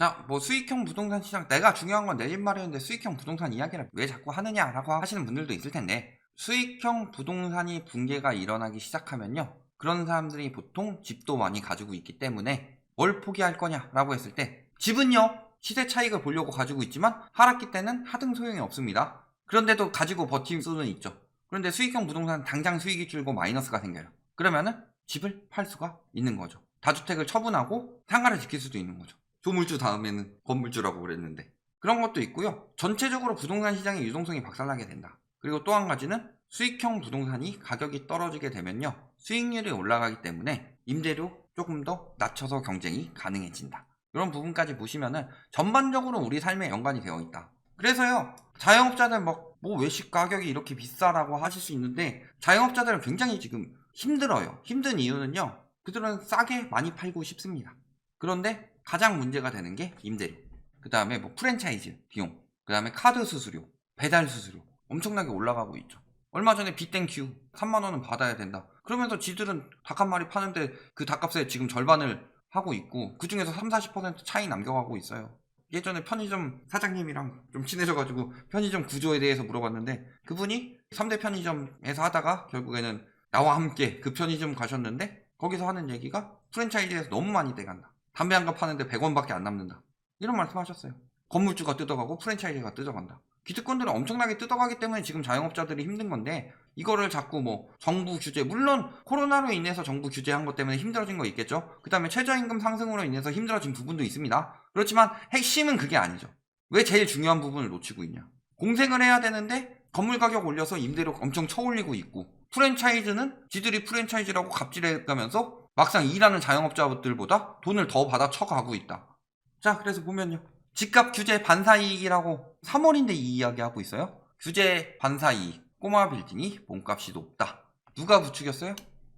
자, 뭐 수익형 부동산 시장, 내가 중요한 건 내 집 마련인데 수익형 부동산 이야기를 왜 자꾸 하느냐라고 하시는 분들도 있을 텐데, 수익형 부동산이 붕괴가 일어나기 시작하면요, 그런 사람들이 보통 집도 많이 가지고 있기 때문에 뭘 포기할 거냐라고 했을 때, 집은요 시세 차익을 보려고 가지고 있지만 하락기 때는 하등 소용이 없습니다. 그런데도 가지고 버틸 수는 있죠. 그런데 수익형 부동산은 당장 수익이 줄고 마이너스가 생겨요. 그러면은 집을 팔 수가 있는 거죠. 다주택을 처분하고 상가를 지킬 수도 있는 거죠. 조물주 다음에는 건물주라고 그랬는데, 그런 것도 있고요. 전체적으로 부동산 시장의 유동성이 박살나게 된다. 그리고 또 한 가지는 수익형 부동산이 가격이 떨어지게 되면요, 수익률이 올라가기 때문에 임대료 조금 더 낮춰서 경쟁이 가능해진다. 이런 부분까지 보시면은 전반적으로 우리 삶에 연관이 되어 있다. 그래서요, 자영업자들 뭐 외식 가격이 이렇게 비싸라고 하실 수 있는데, 자영업자들은 굉장히 지금 힘들어요. 힘든 이유는요, 그들은 싸게 많이 팔고 싶습니다. 그런데 가장 문제가 되는 게 임대료, 그 다음에 뭐 프랜차이즈 비용, 그 다음에 카드 수수료, 배달 수수료 엄청나게 올라가고 있죠. 얼마 전에 빅땡큐 3만원은 받아야 된다 그러면서 지들은 닭 한 마리 파는데 그 닭값에 지금 절반을 하고 있고, 그 중에서 30-40% 차이 남겨가고 있어요. 예전에 편의점 사장님이랑 좀 친해져가지고 편의점 구조에 대해서 물어봤는데, 그분이 3대 편의점에서 하다가 결국에는 나와 함께 그 편의점 가셨는데, 거기서 하는 얘기가 프랜차이즈에서 너무 많이 떼간다, 담배 한 갑 파는데 100원밖에 안 남는다, 이런 말씀 하셨어요. 건물주가 뜯어가고 프랜차이즈가 뜯어간다. 기득권들은 엄청나게 뜯어가기 때문에 지금 자영업자들이 힘든 건데, 이거를 자꾸 뭐 정부 규제, 물론 코로나로 인해서 정부 규제한 것 때문에 힘들어진 거 있겠죠. 그 다음에 최저임금 상승으로 인해서 힘들어진 부분도 있습니다. 그렇지만 핵심은 그게 아니죠. 왜 제일 중요한 부분을 놓치고 있냐. 공생을 해야 되는데 건물 가격 올려서 임대료 엄청 쳐올리고 있고, 프랜차이즈는 지들이 프랜차이즈라고 갑질해가면서 막상 일하는 자영업자들보다 돈을 더 받아 쳐가고 있다. 자, 그래서 보면요, 집값 규제 반사이익이라고 3월인데 이 이야기 하고 있어요. 규제 반사이익, 꼬마 빌딩이 몸값이 높다. 누가 부추겼어요?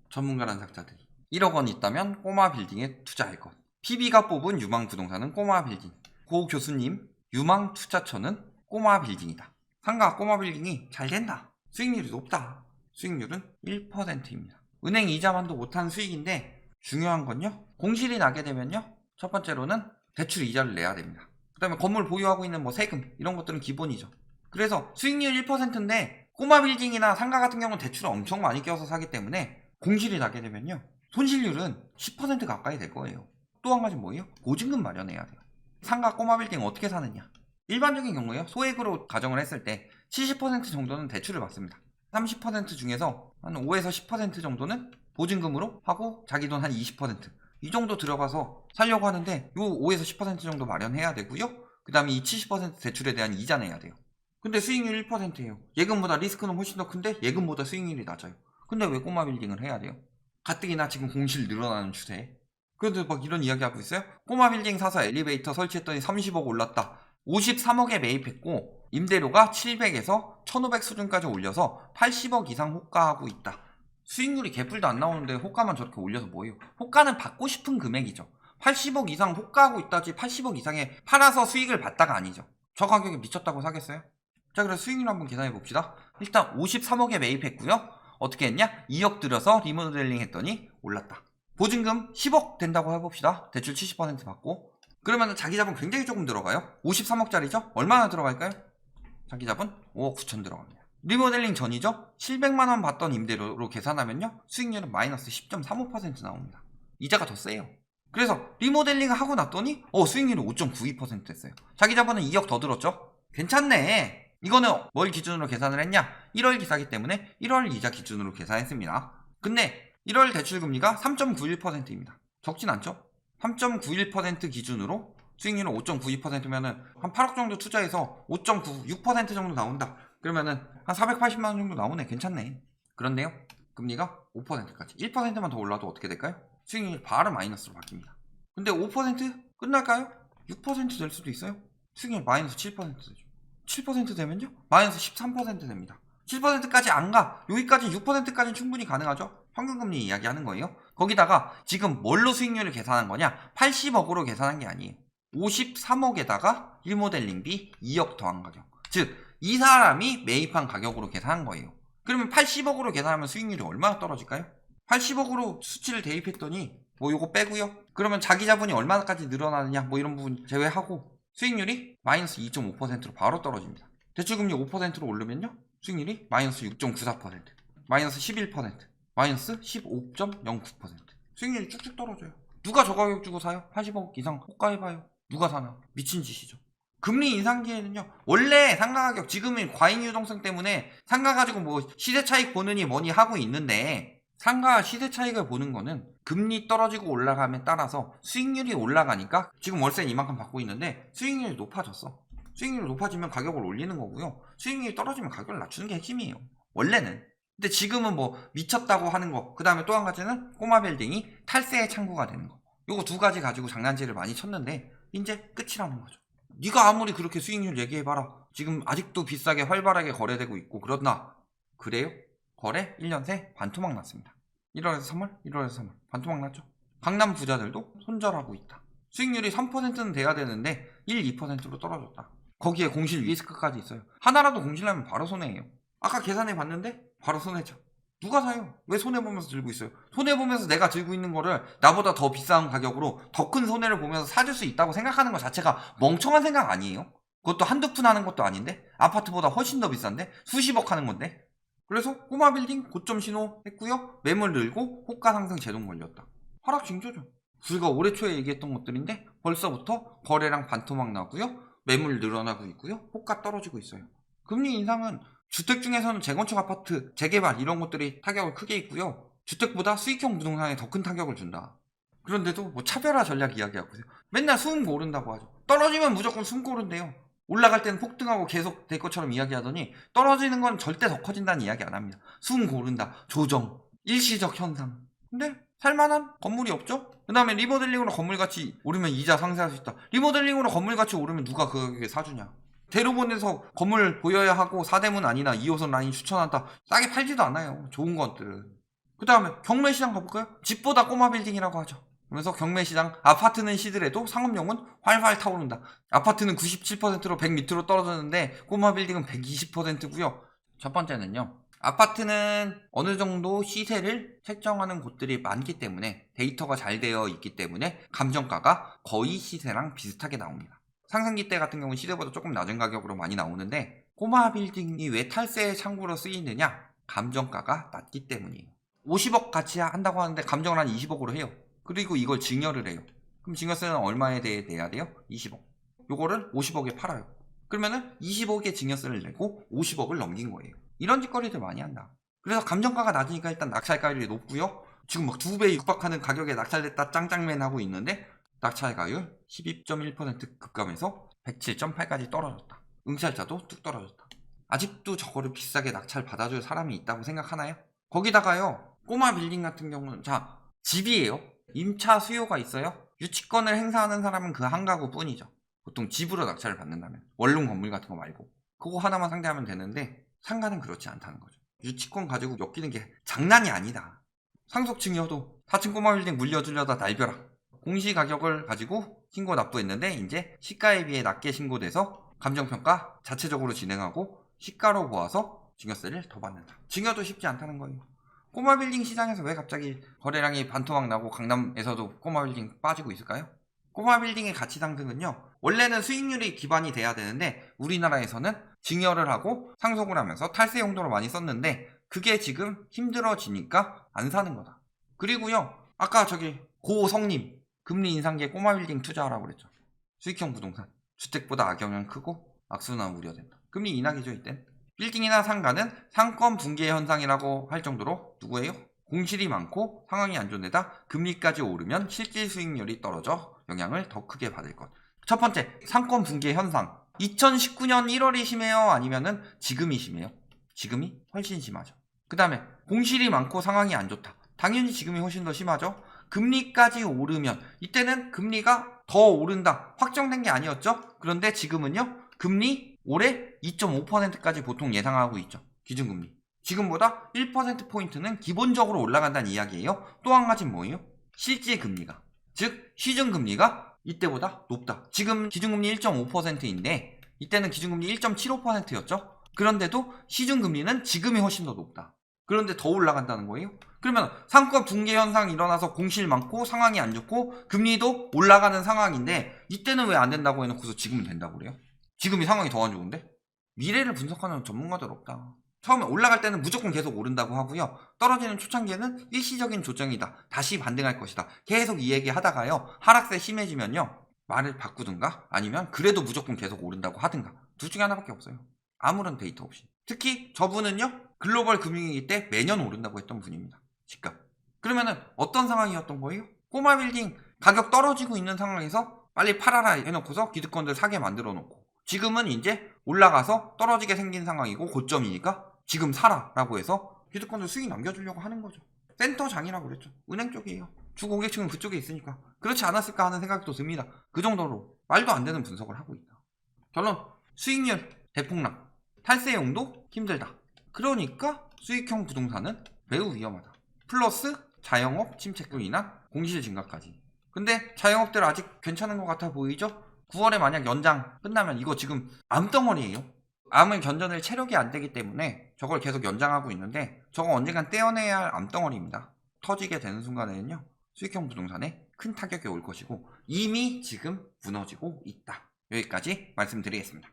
전문가란 작자들이. 1억 원 있다면 꼬마 빌딩에 투자할 것. PB가 뽑은 유망 부동산은 꼬마 빌딩. 고 교수님, 유망 투자처는 꼬마 빌딩이다. 상가 꼬마 빌딩이 잘 된다. 수익률이 높다. 수익률은 1%입니다. 은행 이자만도 못한 수익인데, 중요한 건요, 공실이 나게 되면요, 첫 번째로는 대출 이자를 내야 됩니다. 그 다음에 건물 보유하고 있는 뭐 세금, 이런 것들은 기본이죠. 그래서 수익률 1%인데 꼬마 빌딩이나 상가 같은 경우는 대출을 엄청 많이 껴서 사기 때문에 공실이 나게 되면요, 손실률은 10% 가까이 될 거예요. 또 한 가지 뭐예요? 보증금 마련해야 돼요. 상가 꼬마 빌딩 어떻게 사느냐. 일반적인 경우에요, 소액으로 가정을 했을 때 70% 정도는 대출을 받습니다. 30% 중에서 한 5에서 10% 정도는 보증금으로 하고 자기 돈 한 20%, 이 정도 들어가서 살려고 하는데, 요 5에서 10% 정도 마련해야 되고요. 그 다음에 이 70% 대출에 대한 이자 내야 돼요. 근데 수익률 1%예요. 예금보다 리스크는 훨씬 더 큰데 예금보다 수익률이 낮아요. 근데 왜 꼬마 빌딩을 해야 돼요? 가뜩이나 지금 공실 늘어나는 추세에. 그런데 막 이런 이야기 하고 있어요. 꼬마 빌딩 사서 엘리베이터 설치했더니 30억 올랐다. 53억에 매입했고 임대료가 700에서 1500 수준까지 올려서 80억 이상 호가하고 있다. 수익률이 개뿔도 안 나오는데 호가만 저렇게 올려서 뭐예요? 호가는 받고 싶은 금액이죠. 80억 이상 호가하고 있다지 80억 이상에 팔아서 수익을 봤다가 아니죠. 저 가격에 미쳤다고 사겠어요? 자, 그래서 수익률 한번 계산해 봅시다. 일단 53억에 매입했고요. 어떻게 했냐? 2억 들여서 리모델링 했더니 올랐다. 보증금 10억 된다고 해봅시다. 대출 70% 받고. 그러면 자기 자본 굉장히 조금 들어가요. 53억짜리죠? 얼마나 들어갈까요? 자기 자본 5억 9천 들어갑니다. 리모델링 전이죠? 700만원 받던 임대료로 계산하면요, 수익률은 마이너스 10.35% 나옵니다. 이자가 더 세요. 그래서 리모델링을 하고 났더니 수익률이 5.92% 됐어요. 자기 자본은 2억 더 들었죠? 괜찮네. 이거는 뭘 기준으로 계산을 했냐? 1월 기사기 때문에 1월 이자 기준으로 계산했습니다. 근데 1월 대출금리가 3.91%입니다. 적진 않죠? 3.91% 기준으로 수익률은 5.92%면은 한 8억 정도 투자해서 5.96% 정도 나온다. 그러면은 한 480만원 정도 나오네. 괜찮네. 그런데요, 금리가 5%까지 1%만 더 올라도 어떻게 될까요? 수익률이 바로 마이너스로 바뀝니다. 근데 5% 끝날까요? 6% 될 수도 있어요. 수익률 마이너스 7% 되죠. 7% 되면요, 마이너스 13% 됩니다. 7%까지 안 가. 여기까지 6%까지는 충분히 가능하죠. 평균금리 이야기하는 거예요. 거기다가 지금 뭘로 수익률을 계산한 거냐? 80억으로 계산한 게 아니에요. 53억에다가 리모델링비 2억 더한 가격. 즉, 이 사람이 매입한 가격으로 계산한 거예요. 그러면 80억으로 계산하면 수익률이 얼마나 떨어질까요? 80억으로 수치를 대입했더니 뭐 요거 빼고요. 그러면 자기 자본이 얼마까지 늘어나느냐 뭐 이런 부분 제외하고 수익률이 마이너스 2.5%로 바로 떨어집니다. 대출금리 5%로 오르면요 수익률이 마이너스 6.94%, 마이너스 11%, 마이너스 15.09%. 수익률이 쭉쭉 떨어져요. 누가 저 가격 주고 사요? 80억 이상 호가해봐요. 누가 사나? 미친 짓이죠. 금리 인상기에는요 원래 상가가격 지금은 과잉 유동성 때문에 상가 가지고 뭐 시세 차익 보느니 뭐니 하고 있는데, 상가 시세 차익을 보는 거는 금리 떨어지고 올라감에 따라서 수익률이 올라가니까 지금 월세는 이만큼 받고 있는데 수익률이 높아졌어. 수익률이 높아지면 가격을 올리는 거고요. 수익률이 떨어지면 가격을 낮추는 게 핵심이에요. 원래는. 근데 지금은 뭐 미쳤다고 하는 거, 그 다음에 또 한 가지는 꼬마 빌딩이 탈세의 창구가 되는 거. 요거 두 가지 가지고 장난질을 많이 쳤는데 이제 끝이라는 거죠. 네가 아무리 그렇게 수익률 얘기해봐라. 지금 아직도 비싸게 활발하게 거래되고 있고 그렇나? 그래요? 거래 1년 새 반토막 났습니다. 1월에서 3월, 1월에서 3월 반토막 났죠. 강남 부자들도 손절하고 있다. 수익률이 3%는 돼야 되는데 1, 2%로 떨어졌다. 거기에 공실 리스크까지 있어요. 하나라도 공실하면 바로 손해예요. 아까 계산해 봤는데 바로 손해죠. 누가 사요? 왜 손해보면서 들고 있어요? 손해보면서 내가 들고 있는 거를 나보다 더 비싼 가격으로 더 큰 손해를 보면서 사줄 수 있다고 생각하는 것 자체가 멍청한 생각 아니에요? 그것도 한두 푼 하는 것도 아닌데? 아파트보다 훨씬 더 비싼데? 수십억 하는 건데? 그래서 꼬마 빌딩 고점 신호 했고요. 매물 늘고 호가 상승 제동 걸렸다. 하락 징조죠. 불과 올해 초에 얘기했던 것들인데 벌써부터 거래량 반토막 나고요. 매물 늘어나고 있고요. 호가 떨어지고 있어요. 금리 인상은 주택 중에서는 재건축 아파트, 재개발 이런 것들이 타격을 크게 입고요. 주택보다 수익형 부동산에 더 큰 타격을 준다. 그런데도 뭐 차별화 전략 이야기하고 있어요. 맨날 숨 고른다고 하죠. 떨어지면 무조건 숨 고른대요. 올라갈 때는 폭등하고 계속 될 것처럼 이야기하더니 떨어지는 건 절대 더 커진다는 이야기 안 합니다. 숨 고른다, 조정, 일시적 현상. 근데 살만한 건물이 없죠? 그 다음에 리모델링으로 건물 가치 오르면 이자 상쇄할 수 있다. 리모델링으로 건물 가치 오르면 누가 그게 사주냐? 대로변에서 건물 보여야 하고 사대문 아니나 2호선 라인 추천한다. 싸게 팔지도 않아요. 좋은 것들은. 그 다음에 경매시장 가볼까요? 집보다 꼬마 빌딩이라고 하죠. 그러면서 경매시장 아파트는 시들해도 상업용은 활활 타오른다. 아파트는 97%로 100 밑으로 떨어졌는데 꼬마 빌딩은 120%고요. 첫 번째는요. 아파트는 어느 정도 시세를 책정하는 곳들이 많기 때문에 데이터가 잘 되어 있기 때문에 감정가가 거의 시세랑 비슷하게 나옵니다. 상승기 때 같은 경우는 시세보다 조금 낮은 가격으로 많이 나오는데 꼬마 빌딩이 왜 탈세의 창구로 쓰이느냐? 감정가가 낮기 때문이에요. 50억 가치 한다고 하는데 감정을 한 20억으로 해요. 그리고 이걸 증여를 해요. 그럼 증여세는 얼마에 대해 내야 돼요? 20억. 요거를 50억에 팔아요. 그러면은 20억의 증여세를 내고 50억을 넘긴 거예요. 이런 짓거리들 많이 한다. 그래서 감정가가 낮으니까 일단 낙찰가율이 높고요. 지금 막 2배 육박하는 가격에 낙찰됐다 짱짱맨 하고 있는데 낙찰가율 12.1% 급감해서 107.8까지 떨어졌다. 응찰자도 뚝 떨어졌다. 아직도 저거를 비싸게 낙찰 받아줄 사람이 있다고 생각하나요? 거기다가요. 꼬마 빌딩 같은 경우는 자 집이에요. 임차 수요가 있어요. 유치권을 행사하는 사람은 그 한 가구 뿐이죠. 보통 집으로 낙찰을 받는다면 원룸 건물 같은 거 말고 그거 하나만 상대하면 되는데 상가는 그렇지 않다는 거죠. 유치권 가지고 엮이는 게 장난이 아니다. 상속증여도 4층 꼬마 빌딩 물려주려다 날벼락. 공시가격을 가지고 신고 납부했는데 이제 시가에 비해 낮게 신고돼서 감정평가 자체적으로 진행하고 시가로 보아서 증여세를 더 받는다. 증여도 쉽지 않다는 거예요. 꼬마 빌딩 시장에서 왜 갑자기 거래량이 반토막 나고 강남에서도 꼬마 빌딩 빠지고 있을까요? 꼬마 빌딩의 가치 상승은요. 원래는 수익률이 기반이 돼야 되는데 우리나라에서는 증여를 하고 상속을 하면서 탈세 용도로 많이 썼는데 그게 지금 힘들어지니까 안 사는 거다. 그리고요. 아까 저기 고성님 금리 인상기에 꼬마 빌딩 투자하라고 그랬죠. 수익형 부동산. 주택보다 악영향 크고 악순환 우려된다. 금리 인하기죠 이땐. 빌딩이나 상가는 상권 붕괴 현상이라고 할 정도로 누구예요? 공실이 많고 상황이 안 좋은 데다 금리까지 오르면 실질 수익률이 떨어져 영향을 더 크게 받을 것. 첫 번째, 상권 붕괴 현상. 2019년 1월이 심해요? 아니면은 지금이 심해요? 지금이 훨씬 심하죠. 그 다음에 공실이 많고 상황이 안 좋다. 당연히 지금이 훨씬 더 심하죠. 금리까지 오르면 이때는 금리가 더 오른다. 확정된 게 아니었죠. 그런데 지금은요. 금리 올해 2.5%까지 보통 예상하고 있죠. 기준금리. 지금보다 1%포인트는 기본적으로 올라간다는 이야기예요. 또 한 가지는 뭐예요? 실질금리가. 즉 시중금리가 이때보다 높다. 지금 기준금리 1.5%인데 이때는 기준금리 1.75%였죠. 그런데도 시중금리는 지금이 훨씬 더 높다. 그런데 더 올라간다는 거예요? 그러면 상권 붕괴 현상이 일어나서 공실 많고 상황이 안 좋고 금리도 올라가는 상황인데 이때는 왜 안 된다고 해놓고서 지금은 된다고 그래요? 지금이 상황이 더 안 좋은데? 미래를 분석하는 전문가들 없다. 처음에 올라갈 때는 무조건 계속 오른다고 하고요. 떨어지는 초창기에는 일시적인 조정이다. 다시 반등할 것이다. 계속 이 얘기 하다가요. 하락세 심해지면요. 말을 바꾸든가 아니면 그래도 무조건 계속 오른다고 하든가. 둘 중에 하나밖에 없어요. 아무런 데이터 없이. 특히 저분은요. 글로벌 금융위기 때 매년 오른다고 했던 분입니다. 집값. 그러면은 어떤 상황이었던 거예요? 꼬마 빌딩 가격 떨어지고 있는 상황에서 빨리 팔아라 해놓고서 기득권들 사게 만들어 놓고 지금은 이제 올라가서 떨어지게 생긴 상황이고 고점이니까 지금 사라 라고 해서 기득권들 수익 남겨주려고 하는 거죠. 센터장이라고 그랬죠. 은행 쪽이에요. 주 고객층은 그쪽에 있으니까 그렇지 않았을까 하는 생각도 듭니다. 그 정도로 말도 안 되는 분석을 하고 있다. 결론 수익률 대폭락 탈세용도 힘들다. 그러니까 수익형 부동산은 매우 위험하다. 플러스 자영업 침체로 인한 공실 증가까지. 근데 자영업들 아직 괜찮은 것 같아 보이죠? 9월에 만약 연장 끝나면 이거 지금 암덩어리예요. 암을 견뎌낼 체력이 안 되기 때문에 저걸 계속 연장하고 있는데 저거 언젠간 떼어내야 할 암덩어리입니다. 터지게 되는 순간에는요. 수익형 부동산에 큰 타격이 올 것이고 이미 지금 무너지고 있다. 여기까지 말씀드리겠습니다.